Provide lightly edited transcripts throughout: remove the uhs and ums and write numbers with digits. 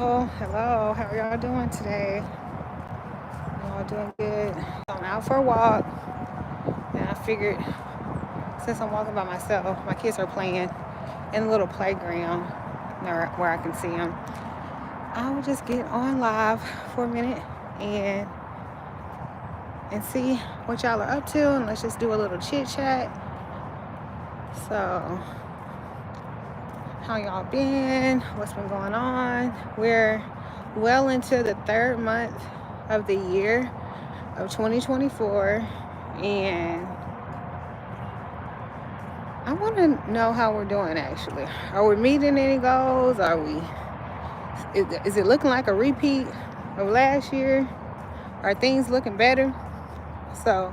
Oh, hello. How are y'all doing today? Y'all doing good? I'm out for a walk, and I figured since I'm walking by myself, my kids are playing in a little playground where I can see them. I will just get on live for a minute and and see what y'all are up to, and let's just do a little chit chat. So, how y'all been? What's been going on? We're well into the third month of the year of 2024, and I want to know how we're doing actually. Are we meeting any goals? Is it looking like a repeat of last year? Are things looking better? So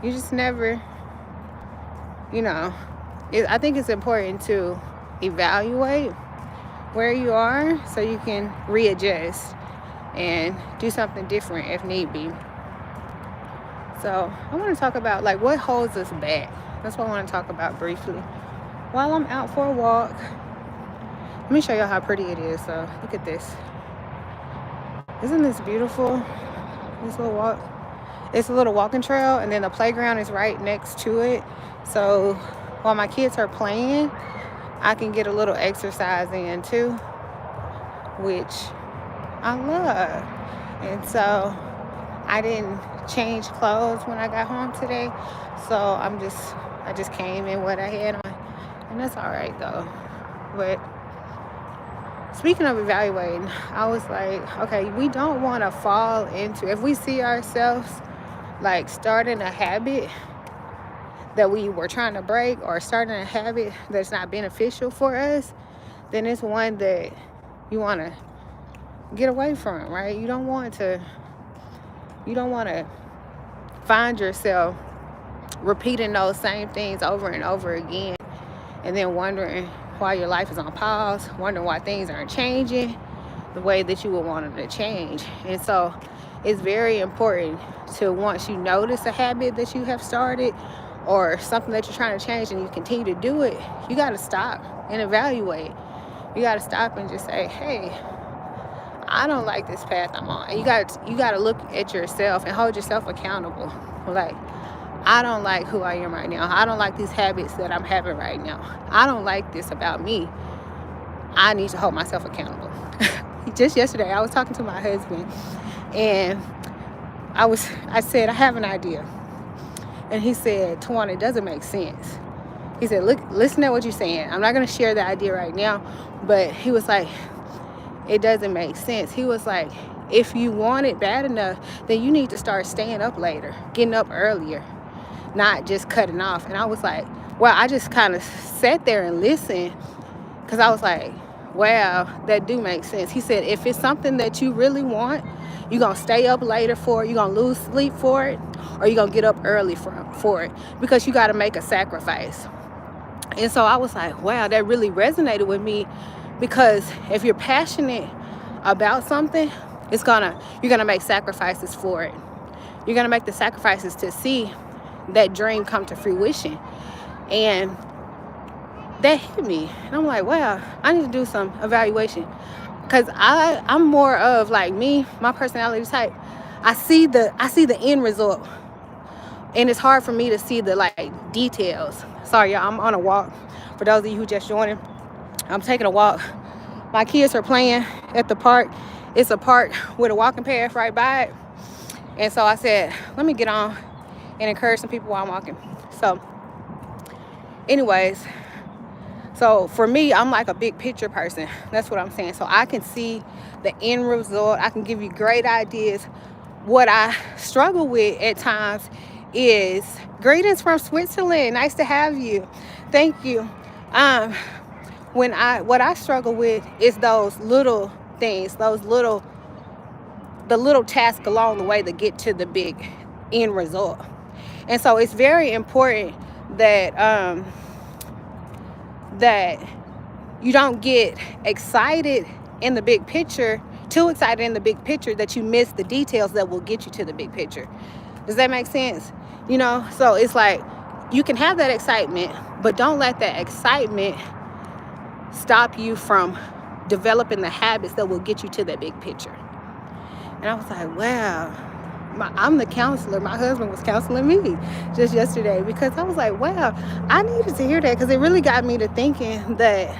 you just never, you know, I think it's important to evaluate where you are so you can readjust and do something different if need be. So I want to talk about like what holds us back. That's what I want to talk about briefly. While I'm out for a walk, let me show y'all how pretty it is. So look at this. Isn't this beautiful? This little walk. It's a little walking trail, and then the playground is right next to it. So while my kids are playing, I can get a little exercise in too, which I love. And so I didn't change clothes when I got home today. So I just came in what I had on. And that's all right though. But speaking of evaluating, I was like, okay, we don't want to fall into, if we see ourselves like starting a habit that we were trying to break or starting a habit that's not beneficial for us, then it's one that you want to get away from, right? You don't want to find yourself repeating those same things over and over again and then wondering why your life is on pause, wondering why things aren't changing the way that you would want them to change. And so it's very important to, once you notice a habit that you have started or something that you're trying to change and you continue to do it, you got to stop and evaluate. You got to stop and just say, hey, I don't like this path I'm on. And you got to look at yourself and hold yourself accountable. Like, I don't like who I am right now. I don't like these habits that I'm having right now. I don't like this about me. I need to hold myself accountable. Just yesterday, I was talking to my husband, and I said, I have an idea. And he said, Tawana, it doesn't make sense. He said, look, listen to what you're saying. I'm not going to share the idea right now, but he was like, it doesn't make sense. He was like, if you want it bad enough, then you need to start staying up later, getting up earlier, not just cutting off. And I was like, well, I just kind of sat there and listened because I was like, wow, that do make sense. He said, if it's something that you really want, you're going to stay up later for it, you're going to lose sleep for it, or you're going to get up early for it, because you got to make a sacrifice. And so I was like, wow, that really resonated with me, because if you're passionate about something, you're gonna make sacrifices for it. You're gonna make the sacrifices to see that dream come to fruition. And that hit me. And I'm like, wow, I need to do some evaluation. Because I'm more of like my personality type. I see the end result. And it's hard for me to see the like details. Sorry, y'all, I'm on a walk. For those of you who just joining, I'm taking a walk. My kids are playing at the park. It's a park with a walking path right by it. And so I said, let me get on and encourage some people while I'm walking. So anyways, so for me, I'm like a big picture person. That's what I'm saying. So I can see the end result. I can give you great ideas. What I struggle with at times is greetings from Switzerland. Nice to have you. Thank you. What I struggle with is those little things, the little tasks along the way that get to the big end result. And so it's very important that that you don't get excited in the big picture, too excited in the big picture that you miss the details that will get you to the big picture. Does that make sense? So it's like you can have that excitement, but don't let that excitement stop you from developing the habits that will get you to that big picture. And I was like, wow, I'm the counselor. My husband was counseling me just yesterday, because I was like, wow, I needed to hear that, because it really got me to thinking that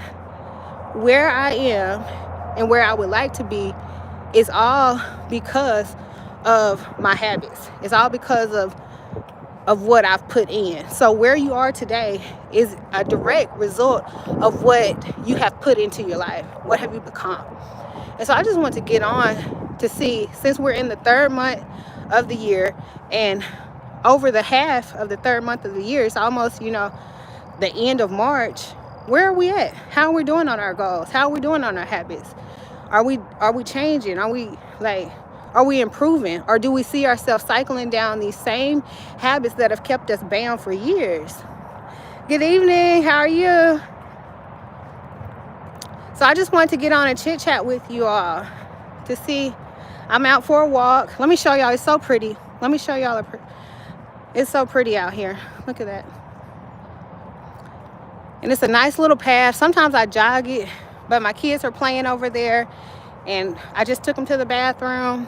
where I am and where I would like to be is all because of my habits. It's all because of what I've put in. So where you are today is a direct result of what you have put into your life. What have you become? And so I just want to get on to see, since we're in the third month of the year, and over the half of the third month of the year, it's almost, the end of March. Where are we at? How are we doing on our goals? How are we doing on our habits? Are we changing? Are we improving? Or do we see ourselves cycling down these same habits that have kept us bound for years? Good evening. How are you? So I just wanted to get on and chit chat with you all to see. I'm out for a walk. Let me show y'all. It's so pretty. Let me show y'all. It's so pretty out here. Look at that. And it's a nice little path. Sometimes I jog it, but my kids are playing over there, and I just took them to the bathroom.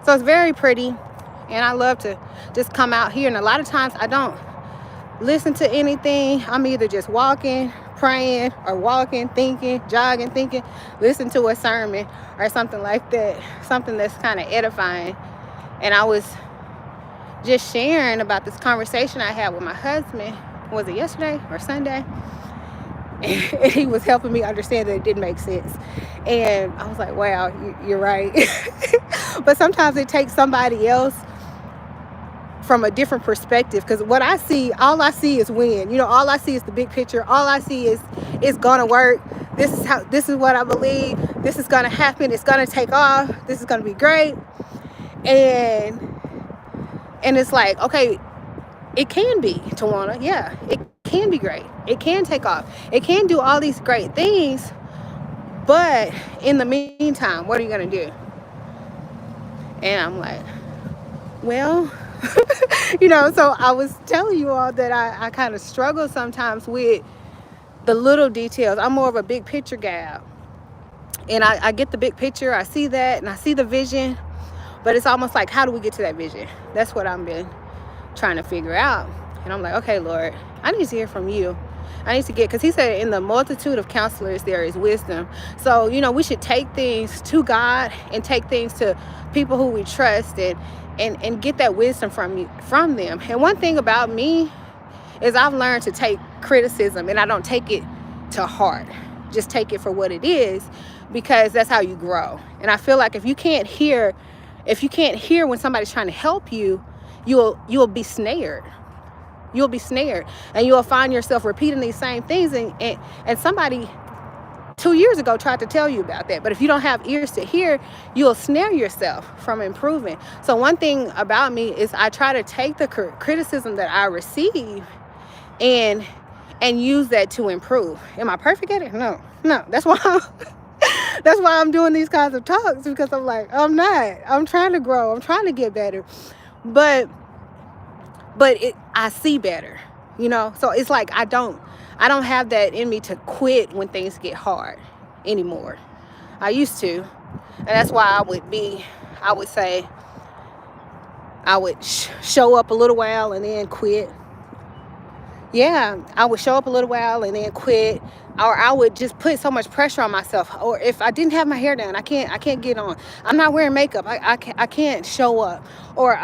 So it's very pretty, and I love to just come out here. And a lot of times I don't listen to anything. I'm either just walking, praying, or walking, thinking, jogging, thinking, listen to a sermon or something like that, something that's kind of edifying. And I was just sharing about this conversation I had with my husband. Was it yesterday or Sunday? And he was helping me understand that it didn't make sense. And I was like, wow, you're right. But sometimes it takes somebody else from a different perspective, because what I see, all I see is win. All I see is the big picture. All I see is it's gonna work. This is what I believe. This is gonna happen. It's gonna take off. This is gonna be great. And it's like, okay, it can be, Tawana. Yeah, it can be great. It can take off. It can do all these great things. But in the meantime, what are you going to do? And I'm like, well, so I was telling you all that I kind of struggle sometimes with the little details. I'm more of a big picture gal. And I get the big picture. I see that, and I see the vision. But it's almost like, how do we get to that vision? That's what I've been trying to figure out. And I'm like, okay, Lord, I need to hear from you. I need to because he said in the multitude of counselors there is wisdom. So we should take things to God and take things to people who we trust, and get that wisdom from them. And one thing about me is I've learned to take criticism, and I don't take it to heart. Just take it for what it is, because that's how you grow. And I feel like if you can't hear when somebody's trying to help you, you'll be snared. You'll be snared, and you'll find yourself repeating these same things. And somebody 2 years ago tried to tell you about that. But if you don't have ears to hear, you'll snare yourself from improving. So one thing about me is I try to take the criticism that I receive and use that to improve. Am I perfect at it? No. That's why I'm doing these kinds of talks, because I'm like, I'm not. I'm trying to grow. I'm trying to get better. But I see better, so it's like I don't have that in me to quit when things get hard anymore. I used to, and that's why I would say I would show up a little while and then quit. Yeah, I would show up a little while and then quit, or I would just put so much pressure on myself. Or if I didn't have my hair done, I can't get on. I'm not wearing makeup. I can't show up. Or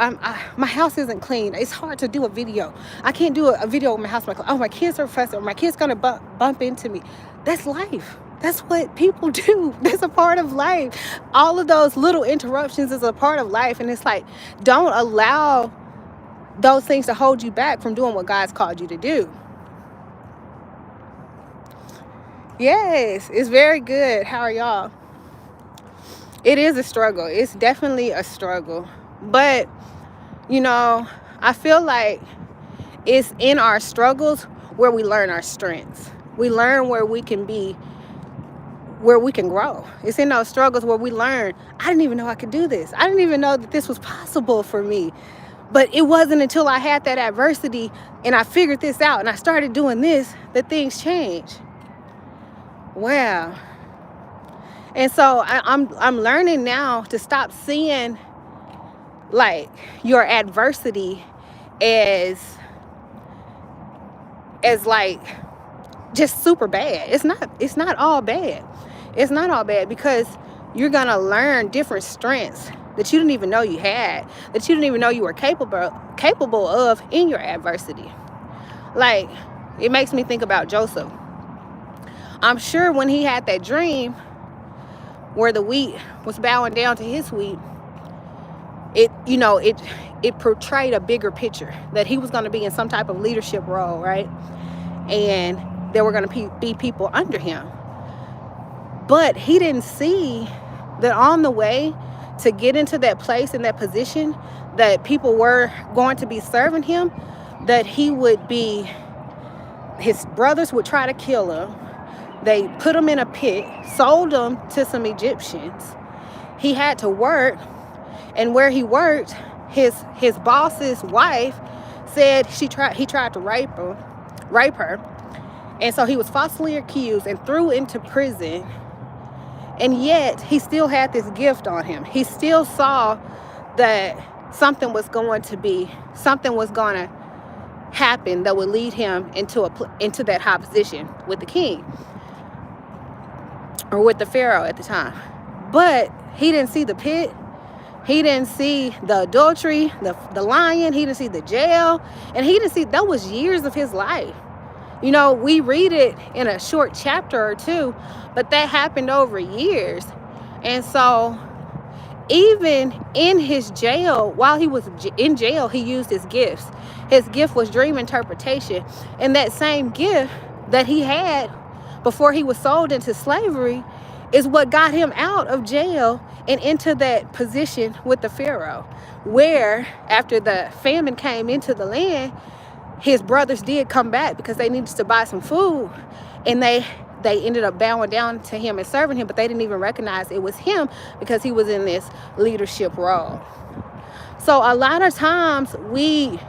my house isn't clean. It's hard to do a video. I can't do a video with my house. My kids are fussing. Or my kid's gonna bump into me. That's life. That's what people do. That's a part of life. All of those little interruptions is a part of life, and it's like, don't allow those things to hold you back from doing what God's called you to do. Yes, it's very good. How are y'all? It is a struggle. It's definitely a struggle. But, I feel like it's in our struggles where we learn our strengths. We learn where we can grow. It's in those struggles where we learn, I didn't even know I could do this. I didn't even know that this was possible for me. But it wasn't until I had that adversity and I figured this out and I started doing this that things changed. Wow. And so I'm learning now to stop seeing like your adversity as like just super bad. It's not all bad. It's not all bad, because you're gonna learn different strengths that you didn't even know you had, that you didn't even know you were capable of in your adversity. Like, it makes me think about Joseph. I'm sure when he had that dream where the wheat was bowing down to his wheat, it portrayed a bigger picture, that he was going to be in some type of leadership role, right? And there were going to be people under him. But he didn't see that on the way to get into that place, in that position, that people were going to be serving him, that his brothers would try to kill him. They put him in a pit, sold him to some Egyptians. He had to work, and where he worked, his boss's wife said he tried to rape her. And so he was falsely accused and threw into prison. And yet he still had this gift on him. He still saw that something was going to happen that would lead him into that high position with the king, or with the Pharaoh at the time. But he didn't see the pit. He didn't see the adultery, the lion. He didn't see the jail. And he didn't see, that was years of his life. We read it in a short chapter or two, but that happened over years. And so even in his jail, while he was in jail, he used his gifts. His gift was dream interpretation. And that same gift that he had before he was sold into slavery is what got him out of jail and into that position with the Pharaoh, where after the famine came into the land, his brothers did come back because they needed to buy some food, and they ended up bowing down to him and serving him, but they didn't even recognize it was him because he was in this leadership role. So a lot of times we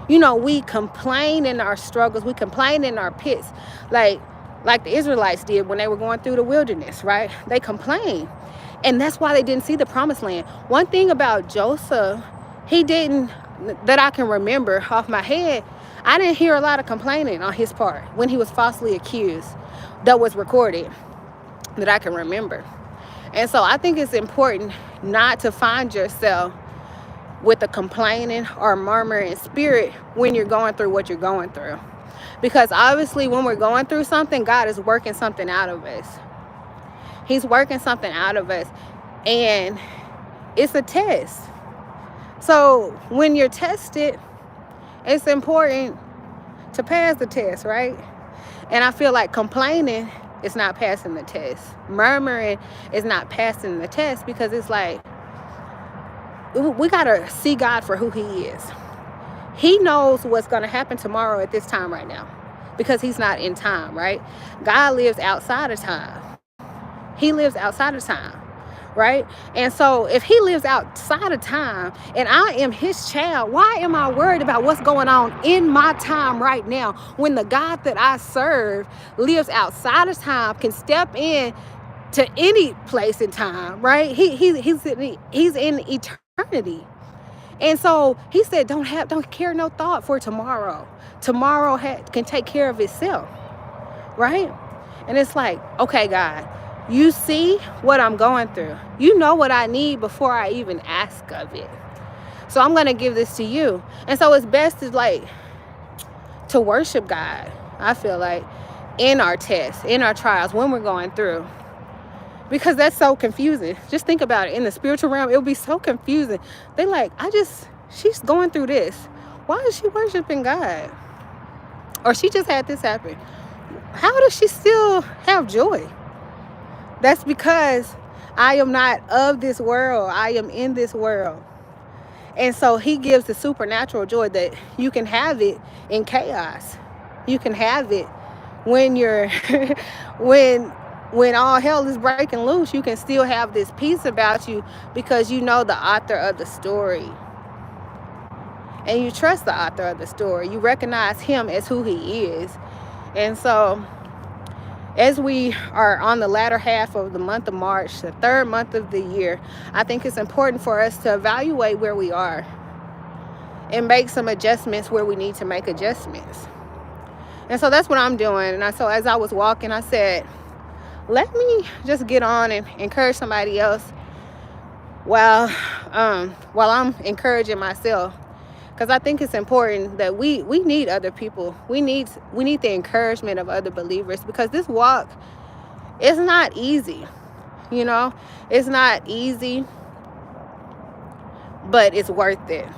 complain in our struggles, we complain in our pits, like the Israelites did when they were going through the wilderness, right? They complained. And that's why they didn't see the promised land. One thing about Joseph, that I can remember off my head, I didn't hear a lot of complaining on his part when he was falsely accused, that was recorded, that I can remember. And so I think it's important not to find yourself with a complaining or murmuring spirit when you're going through what you're going through. Because obviously when we're going through something, God is working something out of us. He's working something out of us. And it's a test. So when you're tested, it's important to pass the test, right? And I feel like complaining is not passing the test. Murmuring is not passing the test, because it's like, we got to see God for who he is. He knows what's going to happen tomorrow at this time right now, because he's not in time, right? God lives outside of time. He lives outside of time, right? And so if he lives outside of time and I am his child, why am I worried about what's going on in my time right now, when the God that I serve lives outside of time, can step in to any place in time, right? He's in eternity. And so he said, don't care no thought for tomorrow. Tomorrow can take care of itself, right? And it's like, okay, God, you see what I'm going through. You know what I need before I even ask of it. So I'm going to give this to you. And so it's best to worship God, I feel like, in our tests, in our trials, when we're going through. Because that's so confusing. Just think about it. In the spiritual realm, it'll be so confusing. They're like, she's going through this. Why is she worshiping God? Or she just had this happen. How does she still have joy? That's because I am not of this world. I am in this world. And so he gives the supernatural joy that you can have it in chaos. You can have it when you're, when all hell is breaking loose, you can still have this peace about you, because you know the author of the story. And you trust the author of the story. You recognize him as who he is. And so as we are on the latter half of the month of March, the third month of the year, I think it's important for us to evaluate where we are and make some adjustments where we need to make adjustments. And so that's what I'm doing. And so as I was walking, I said, let me just get on and encourage somebody else while I'm encouraging myself. Because I think it's important that we need other people. We need the encouragement of other believers, because this walk is not easy. You know, it's not easy, but it's worth it.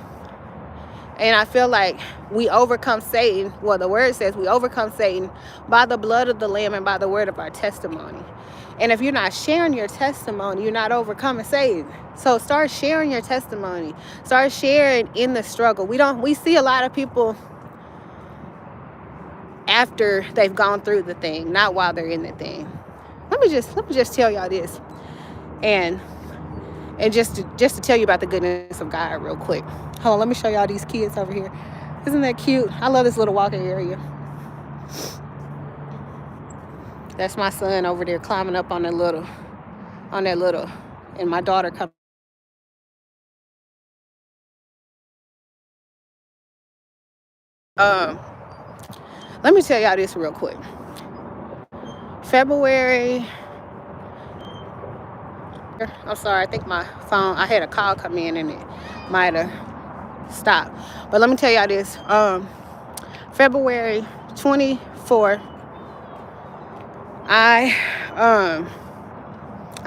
And I feel like we overcome Satan. Well, the word says we overcome Satan by the blood of the Lamb and by the word of our testimony. And if you're not sharing your testimony, you're not overcoming Satan. So start sharing your testimony. Start sharing in the struggle. We see a lot of people after they've gone through the thing, not while they're in the thing. Let me just tell y'all this, and just to tell you about the goodness of God real quick. Hold on, let me show y'all these kids over here. Isn't that cute? I love this little walking area. That's my son over there climbing up on that little, and my daughter coming. Let me tell y'all this real quick. February, I'm sorry, I think my phone, I had a call come in and it might have stopped. But let me tell y'all this. February 24th, I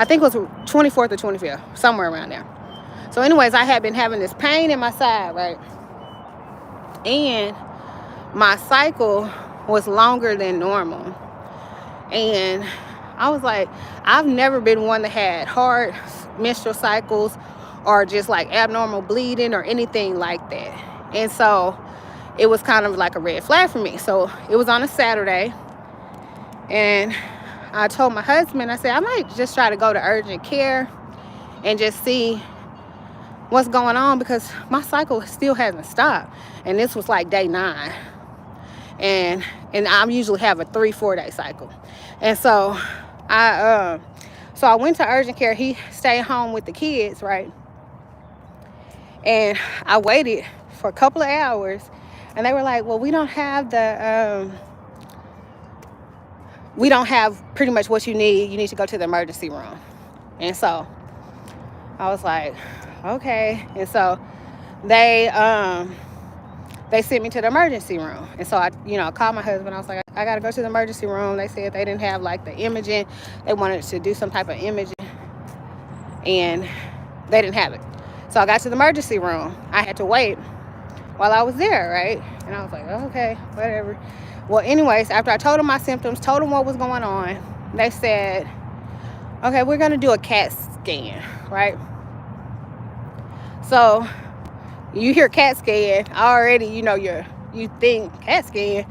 think it was 24th or 25th, somewhere around there. So anyways, I had been having this pain in my side, right? And my cycle was longer than normal. And I was like, I've never been one that had hard menstrual cycles or just like abnormal bleeding or anything like that. And so it was kind of like a red flag for me. So it was on a Saturday, and I told my husband, I said, I might just try to go to urgent care and just see what's going on, because my cycle still hasn't stopped. And this was like day 9. And I usually have a 3-4 day cycle. And so I went to urgent care. He stayed home with the kids, right? And I waited for a couple of hours, and they were like, well, we don't have pretty much what you need. You need to go to the emergency room. And so I was like, okay. And so they sent me to the emergency room. And so I called my husband. I was like, I got to go to the emergency room. They said they didn't have like the imaging. They wanted to do some type of imaging, and they didn't have it. So I got to the emergency room. I had to wait while I was there, right? And I was like, okay, whatever. Well, anyways, after I told them my symptoms, told them what was going on, they said, okay, we're going to do a CAT scan, right? So you hear CAT scan, already, you think CAT scan,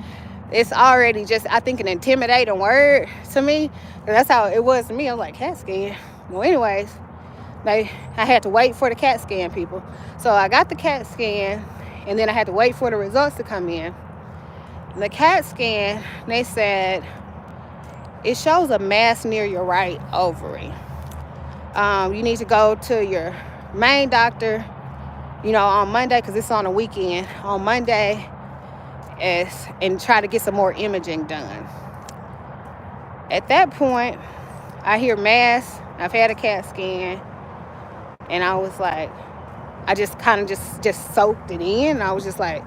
it's already just, I think, an intimidating word to me. And that's how it was to me. I was like, CAT scan? Well, anyways, I had to wait for the CAT scan, people. So I got the CAT scan, and then I had to wait for the results to come in. The CAT scan, they said, it shows a mass near your right ovary. You need to go to your main doctor, on Monday, because it's on a weekend, on Monday, and try to get some more imaging done. At that point, I hear mass. I've had a CAT scan, and I was like, I just kind of just soaked it in. I was just like,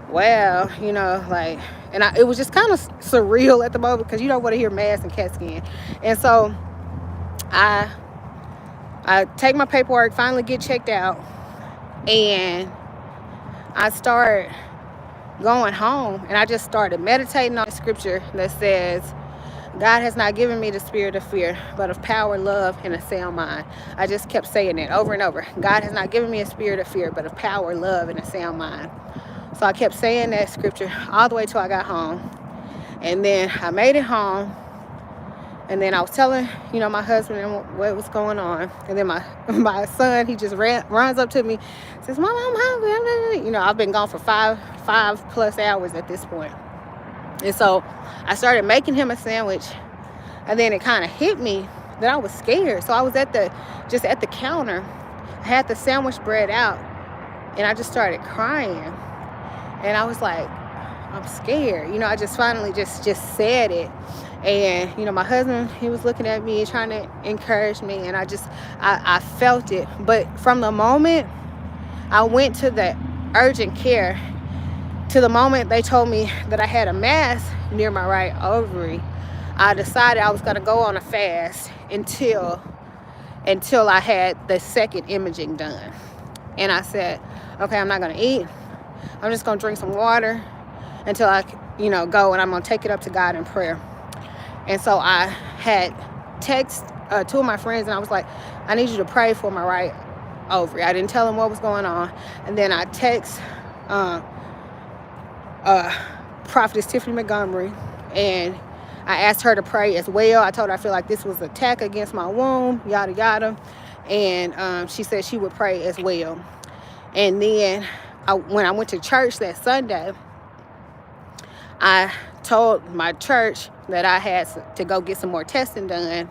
well, it was just kind of surreal at the moment, because you don't want to hear mass and CAT scan. And so I take my paperwork, finally get checked out, and I start going home, and I just started meditating on the scripture that says, God has not given me the spirit of fear, but of power, love, and a sound mind. I just kept saying it over and over. God has not given me a spirit of fear, but of power, love, and a sound mind. So I kept saying that scripture all the way till I got home. And then I made it home. And then I was telling, my husband what was going on. And then my son, he just runs up to me, says, Mom, I'm hungry. I've been gone for five plus hours at this point. And so I started making him a sandwich. And then it kind of hit me that I was scared. So I was just at the counter. I had the sandwich bread out, and I just started crying. And I was like, I'm scared. I just finally just said it. And, my husband, he was looking at me trying to encourage me. And I felt it. But from the moment I went to the urgent care to the moment they told me that I had a mass near my right ovary, I decided I was going to go on a fast until I had the second imaging done. And I said, okay, I'm not going to eat. I'm just going to drink some water until I, go, and I'm going to take it up to God in prayer. And so I had texted 2 of my friends, and I was like, I need you to pray for my right ovary. I didn't tell them what was going on. And then I text Prophetess Tiffany Montgomery, and I asked her to pray as well. I told her I feel like this was an attack against my womb, yada, yada. And she said she would pray as well. And then when I went to church that Sunday, I told my church that I had to go get some more testing done.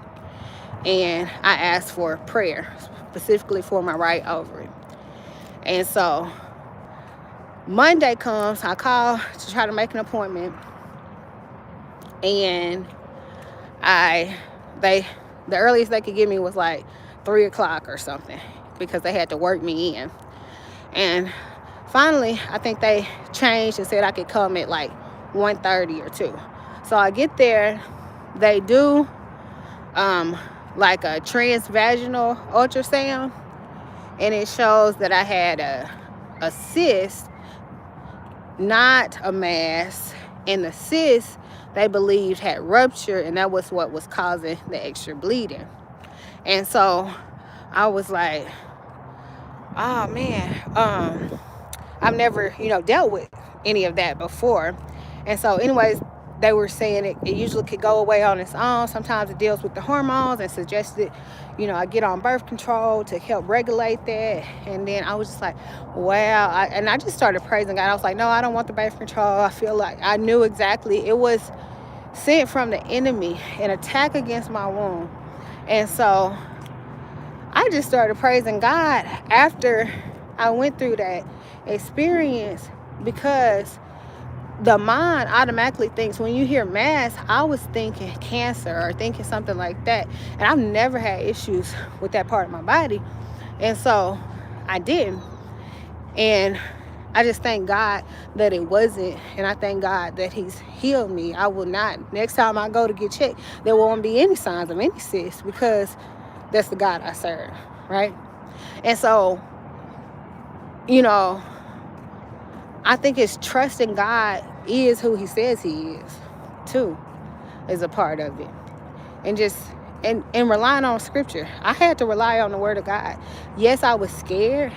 And I asked for prayer, specifically for my right ovary. And so Monday comes, I call to try to make an appointment. And the earliest they could give me was like 3 o'clock or something, because they had to work me in. And finally, I think they changed and said I could come at like 1:30 or 2. So I get there, they do like a transvaginal ultrasound, and it shows that I had a cyst, not a mass, and the cyst they believed had ruptured, and that was what was causing the extra bleeding. And so I was like, oh man, I've never, dealt with any of that before. And so anyways, they were saying it usually could go away on its own. Sometimes it deals with the hormones, and suggested, I get on birth control to help regulate that. And then I was just like, wow. I just started praising God. I was like, no, I don't want the birth control. I feel like I knew exactly it was sent from the enemy, an attack against my womb. And so I just started praising God after I went through that experience, because the mind automatically thinks, when you hear mass, I was thinking cancer or thinking something like that. And I've never had issues with that part of my body. And so I didn't. And I just thank God that it wasn't. And I thank God that he's healed me. I will not, next time I go to get checked, there won't be any signs of any cyst, because that's the God I serve, right? And so, I think it's trusting God is who he says he is, too, is a part of it. And just, and relying on scripture. I had to rely on the word of God. Yes, I was scared,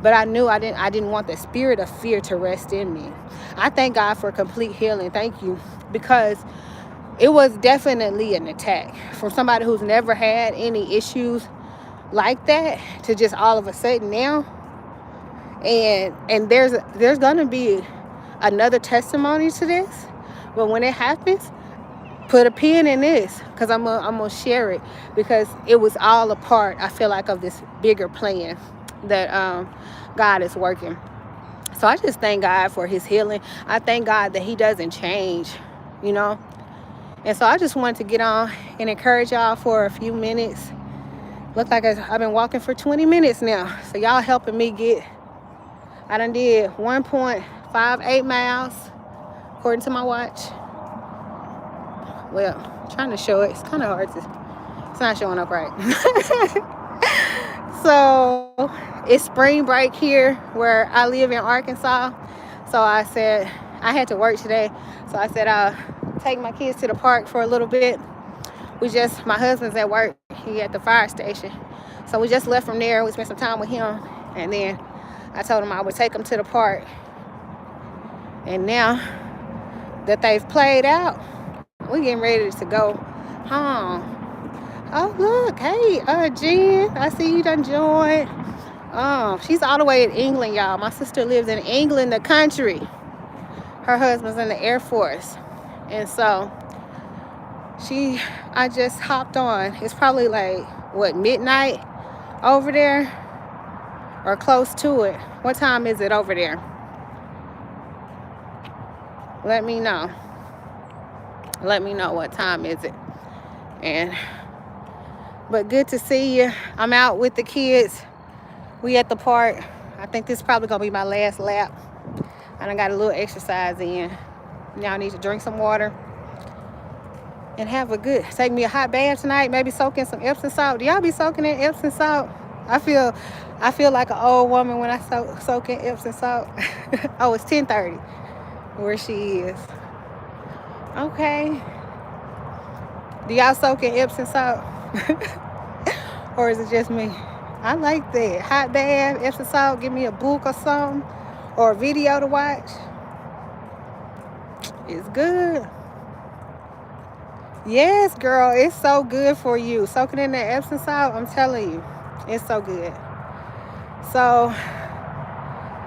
but I knew I didn't want the spirit of fear to rest in me. I thank God for complete healing. Thank you. Because it was definitely an attack from somebody who's never had any issues like that to just all of a sudden now. And there's gonna be another testimony to this, but when it happens, put a pin in this, because I'm gonna share it, because it was all a part, I feel like, of this bigger plan that God is working. So I just thank God for his healing. I thank God that he doesn't change, And so I just wanted to get on and encourage y'all for a few minutes. Look like I've been walking for 20 minutes now. So y'all helping me get, I done did 1.58 miles, according to my watch. Well, I'm trying to show it. It's kind of hard it's not showing up right. So it's spring break here where I live in Arkansas. So I said, I had to work today. So I said, I'll take my kids to the park for a little bit. My husband's at work. He at the fire station. So we just left from there. We spent some time with him. And then I told him I would take him to the park. And now that they've played out, we're getting ready to go home. Oh, look. Hey, Jen. I see you done joined. She's all the way in England, y'all. My sister lives in England, the country. Her husband's in the Air Force. And so I just hopped on. It's probably like, what, midnight over there or close to it. What time is it over there? Let me know. Let me know what time is it. But good to see you. I'm out with the kids. We at the park. I think this is probably gonna be my last lap. And I got a little exercise in. Now I need to drink some water and take me a hot bath tonight. Maybe soak in some Epsom salt. Do y'all be soaking in Epsom salt? I feel like an old woman when I soak in Epsom salt. Oh, it's 10:30 where she is. Okay. Do y'all soak in Epsom salt? Or is it just me? I like that. Hot bath, Epsom salt, give me a book or something, or a video to watch. It's good. Yes, girl, it's so good for you. Soaking in that Epsom salt, I'm telling you, it's so good. So,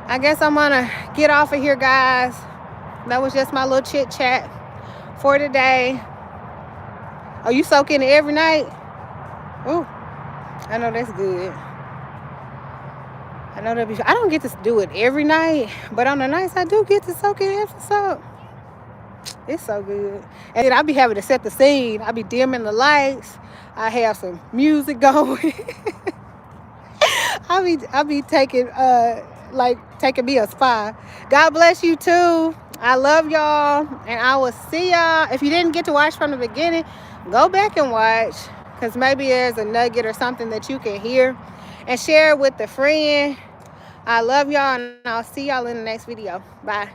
I guess I'm gonna get off of here, guys. That was just my little chit chat for today. Oh, you soak in it every night? Oh, I know that's good. I know I don't get to do it every night, but on the nights I do get to soak in Epsom salt. It's so good. And then I be having to set the scene. I be dimming the lights. I have some music going. I be taking me a spa. God bless you too. I love y'all, and I will see y'all. If you didn't get to watch from the beginning, go back and watch, because maybe there's a nugget or something that you can hear, and share it with a friend. I love y'all, and I'll see y'all in the next video. Bye.